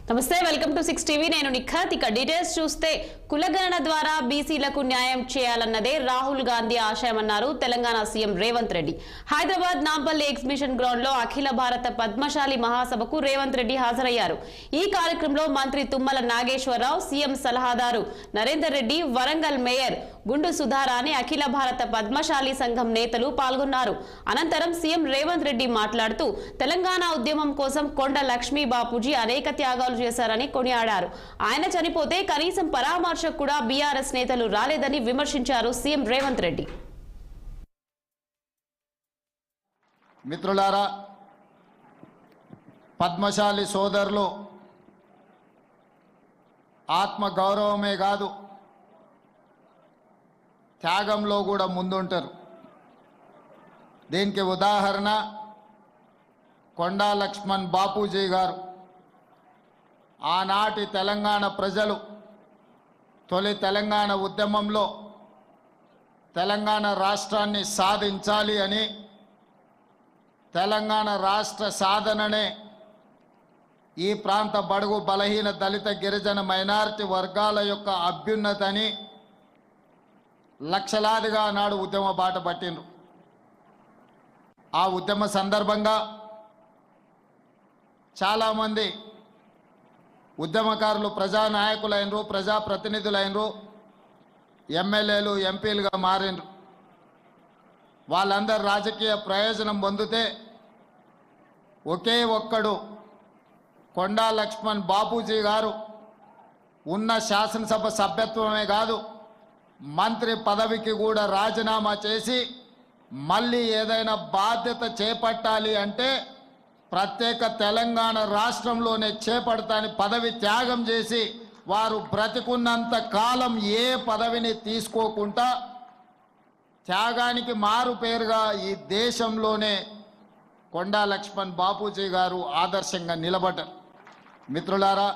నమస్తే welcome to 6 TV నేను నిఖత్ ఇక డీటెయిల్స్ చూస్తే కులగణన ద్వారా బీసీలకు న్యాయం చేయాలన్నదే రాహుల్ గాంధీ ఆశయమన్నారు Telangana CM Revanth Reddy Hyderabad Nampally exhibition ground లో అఖిల భారత పద్మశాలి మహాసభకు రేవంత్ రెడ్డి హాజరయ్యారు ఈ కార్యక్రమంలో మంత్రి తుమ్మల నాగేశ్వరరావు సీఎం సలహాదారు నరేందర్ రెడ్డి వరంగల్ మేయర్ గుండు సుధారాణి అఖిల భారత పద్మశాలి సంఘం నేతలు పాల్గొన్నారు అనంతరం సీఎం రేవంత్ రెడ్డి మాట్లాడుతూ తెలంగాణ ఉద్యమం కోసం కొండ లక్ష్మీ బాపూజీ అనేక త్యాగాలు చేశారని కొనియాడారు ఆయన చనిపోతే కనీసం పరామర్శకు కూడా బీఆర్ఎస్ నేతలు రాలేదని విమర్శించారు సీఎం రేవంత్ రెడ్డి మిత్రులారా పద్మశాలి సోదరులు ఆత్మ గౌరవమే కాదు త్యాగంలో కూడా ముందుంటారు దీనికి ఉదాహరణ కొండా లక్ష్మణ్ బాపూజీ గారు ఆనాటి తెలంగాణ ప్రజలు తొలి తెలంగాణ ఉద్యమంలో తెలంగాణ రాష్ట్రాన్ని సాధించాలి అని తెలంగాణ రాష్ట్ర సాధననే ఈ ప్రాంత బడుగు బలహీన దళిత గిరిజన మైనారిటీ వర్గాల యొక్క అభ్యున్నతని లక్షలాదిగా నాడు ఉద్యమ బాట పట్టిండ్రు ఆ ఉద్యమ సందర్భంగా చాలామంది ఉద్యమకారులు ప్రజానాయకులైనరు ప్రజాప్రతినిధులైనరు ఎమ్మెల్యేలు ఎంపీలుగా మారినరు వాళ్ళందరూ రాజకీయ ప్రయోజనం పొందితే ఒకే ఒక్కడు కొండా లక్ష్మణ్ బాపూజీ గారు ఉన్న శాసనసభ సభ్యత్వమే కాదు మంత్రి పదవికి కూడా రాజీనామా చేసి మళ్ళీ ఏదైనా బాధ్యత చేపట్టాలి అంటే ప్రత్యేక తెలంగాణ రాష్ట్రంలోనే చేపడతాని పదవి త్యాగం చేసి వారు బ్రతికున్నంత కాలం ఏ పదవిని తీసుకోకుండా త్యాగానికి మారు పేరుగా ఈ దేశంలోనే కొండా లక్ష్మణ్ బాపూజీ గారు ఆదర్శంగా నిలబడ్డారు మిత్రులారా